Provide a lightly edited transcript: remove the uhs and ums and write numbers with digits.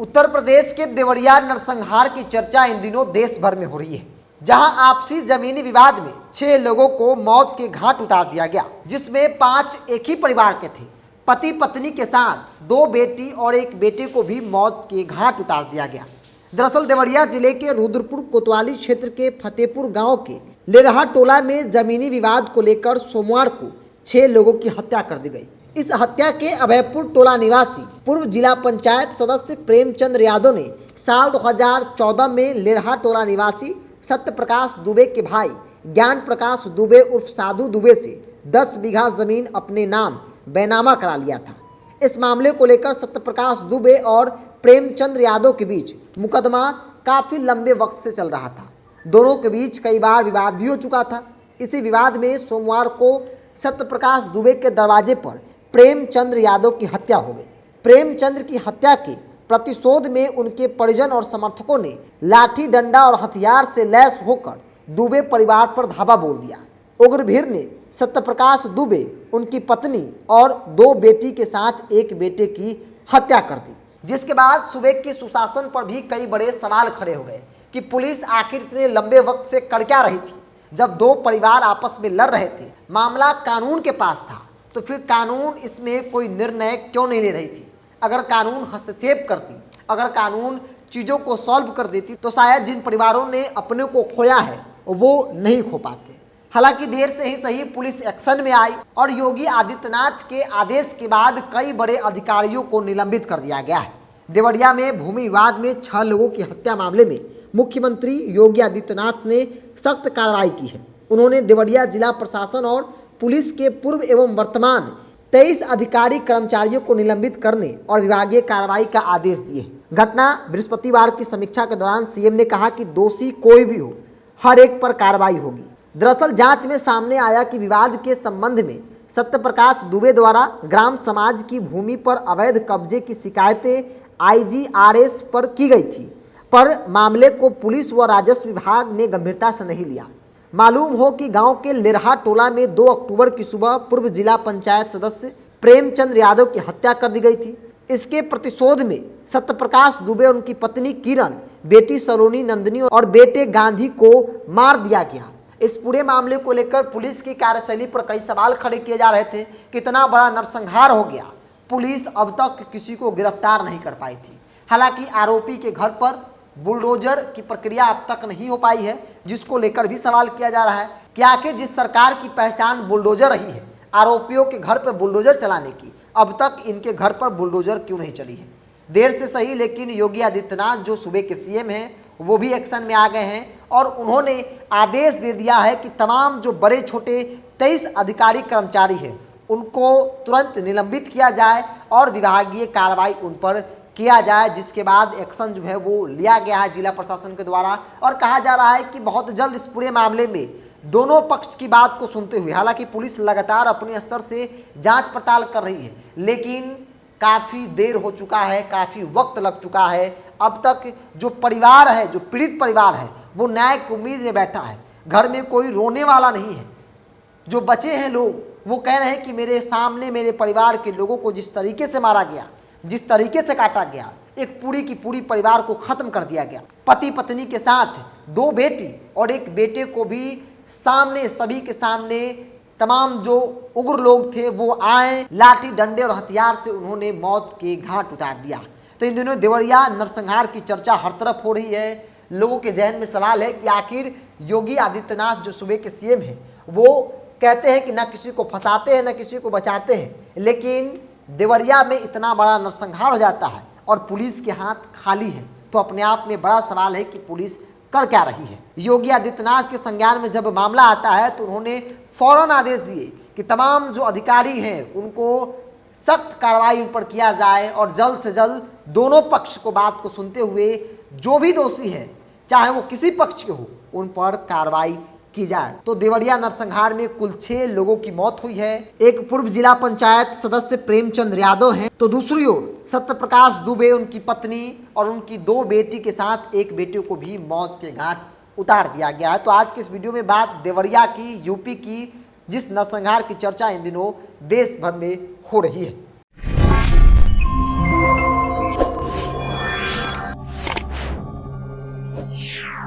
उत्तर प्रदेश के देवरिया नरसंहार की चर्चा इन दिनों देश भर में हो रही है, जहां आपसी जमीनी विवाद में 6 लोगों को मौत के घाट उतार दिया गया, जिसमें 5 एक ही परिवार के थे। पति पत्नी के साथ 2 बेटी और एक बेटे को भी मौत के घाट उतार दिया गया। दरअसल देवरिया जिले के रुद्रपुर कोतवाली क्षेत्र के फतेहपुर गांव के लेरहा टोला में जमीनी विवाद को लेकर सोमवार को 6 लोगों की हत्या कर दी गई। इस हत्या के अभयपुर टोला निवासी पूर्व जिला पंचायत सदस्य प्रेमचंद यादव ने साल 2014 में लेरहा टोला निवासी सत्य प्रकाश दुबे के भाई ज्ञान प्रकाश दुबे उर्फ साधु दुबे से 10 बीघा जमीन अपने नाम बैनामा करा लिया था। इस मामले को लेकर सत्य प्रकाश दुबे और प्रेमचंद यादव के बीच मुकदमा काफी लंबे वक्त से चल रहा था। दोनों के बीच कई बार विवाद भी हो चुका था। इसी विवाद में सोमवार को सत्य प्रकाश दुबे के दरवाजे पर प्रेमचंद यादव की हत्या हो गई। प्रेमचंद की हत्या के प्रतिशोध में उनके परिजन और समर्थकों ने लाठी डंडा और हथियार से लैस होकर दुबे परिवार पर धावा बोल दिया। उग्र भीड़ ने सत्यप्रकाश दुबे, उनकी पत्नी और 2 बेटी के साथ एक बेटे की हत्या कर दी, जिसके बाद सुबह के सुशासन पर भी कई बड़े सवाल खड़े हो गए कि पुलिस आखिर इतने लंबे वक्त से कर क्या रही थी। जब 2 परिवार आपस में लड़ रहे थे, मामला कानून के पास था, तो फिर कानून इसमें कोई निर्णय क्यों नहीं ले रही थी। अगर कानून हस्तक्षेप करती, अगर कानून चीज़ों को सॉल्व कर देती, तो शायद जिन परिवारों ने अपने को खोया है वो नहीं खो पाते। हालांकि देर से ही सही पुलिस एक्शन में आई और योगी आदित्यनाथ के आदेश के बाद कई बड़े अधिकारियों को निलंबित कर दिया गया है। देवरिया में भूमि विवाद में 6 लोगों की हत्या मामले में मुख्यमंत्री योगी आदित्यनाथ ने सख्त कार्रवाई की है। उन्होंने देवरिया जिला प्रशासन और पुलिस के पूर्व एवं वर्तमान 23 अधिकारी कर्मचारियों को निलंबित करने और विभागीय कार्रवाई का आदेश दिए। घटना बृहस्पतिवार की समीक्षा के दौरान सीएम ने कहा कि दोषी कोई भी हो, हर एक पर कार्रवाई होगी। दरअसल जांच में सामने आया कि विवाद के संबंध में सत्य प्रकाश दुबे द्वारा ग्राम समाज की भूमि पर अवैध कब्जे की शिकायतें IGRS पर की गई थी, पर मामले को पुलिस व राजस्व विभाग ने गंभीरता से नहीं लिया। मालूम हो कि गांव के लेरहा टोला में 2 अक्टूबर की सुबह पूर्व जिला पंचायत सदस्य प्रेमचंद यादव की हत्या कर दी गई थी। इसके प्रतिशोध में सत्यप्रकाश दुबे, उनकी पत्नी किरण, बेटी सलोनी नंदिनी और बेटे गांधी को मार दिया गया। इस पूरे मामले को लेकर पुलिस की कार्यशैली पर कई सवाल खड़े किए जा रहे थे। कितना बड़ा नरसंहार हो गया, पुलिस अब तक किसी को गिरफ्तार नहीं कर पाई थी। हालांकि आरोपी के घर पर बुलडोजर की प्रक्रिया अब तक नहीं हो पाई है, जिसको लेकर भी सवाल किया जा रहा है कि आखिर जिस सरकार की पहचान बुलडोजर रही है, आरोपियों के घर पर बुलडोजर चलाने की, अब तक इनके घर पर बुलडोजर क्यों नहीं चली है। देर से सही लेकिन योगी आदित्यनाथ जो सूबे के सीएम हैं, वो भी एक्शन में आ गए हैं और उन्होंने आदेश दे दिया है कि तमाम जो बड़े छोटे 23 अधिकारी कर्मचारी हैं उनको तुरंत निलंबित किया जाए और विभागीय कार्रवाई उन पर किया जाए, जिसके बाद एक्शन जो है वो लिया गया है जिला प्रशासन के द्वारा। और कहा जा रहा है कि बहुत जल्द इस पूरे मामले में दोनों पक्ष की बात को सुनते हुए, हालांकि पुलिस लगातार अपने स्तर से जांच पड़ताल कर रही है, लेकिन काफ़ी देर हो चुका है, काफ़ी वक्त लग चुका है। अब तक जो परिवार है, जो पीड़ित परिवार है, वो न्याय की उम्मीद में बैठा है। घर में कोई रोने वाला नहीं है। जो बचे हैं लोग, वो कह रहे हैं कि मेरे सामने मेरे परिवार के लोगों को जिस तरीके से मारा गया, जिस तरीके से काटा गया, एक पूरी की पूरी परिवार को खत्म कर दिया गया। पति पत्नी के साथ 2 बेटी और एक बेटे को भी सामने, सभी के सामने तमाम जो उग्र लोग थे वो आए, लाठी डंडे और हथियार से उन्होंने मौत के घाट उतार दिया। तो इन दिनों देवरिया नरसंहार की चर्चा हर तरफ हो रही है। लोगों के जहन में सवाल है कि आखिर योगी आदित्यनाथ जो सूबे के सीएम हैं, वो कहते हैं कि ना किसी को फंसाते हैं ना किसी को बचाते हैं, लेकिन देवरिया में इतना बड़ा नरसंहार हो जाता है और पुलिस के हाथ खाली है, तो अपने आप में बड़ा सवाल है कि पुलिस कर क्या रही है। योगी आदित्यनाथ के संज्ञान में जब मामला आता है तो उन्होंने फौरन आदेश दिए कि तमाम जो अधिकारी हैं उनको सख्त कार्रवाई उन पर किया जाए और जल्द से जल्द दोनों पक्ष को बात को सुनते हुए जो भी दोषी है, चाहे वो किसी पक्ष के हो, उन पर कार्रवाई की जाए। तो देवरिया नरसंहार में कुल 6 लोगों की मौत हुई है। एक पूर्व जिला पंचायत सदस्य प्रेमचंद यादव हैं, तो दूसरी ओर सत्य प्रकाश दुबे, उनकी पत्नी और उनकी 2 बेटी के साथ एक बेटे को भी मौत के घाट उतार दिया गया है। तो आज के इस वीडियो में बात देवरिया की, यूपी की, जिस नरसंहार की चर्चा इन दिनों देश भर में हो रही है। है।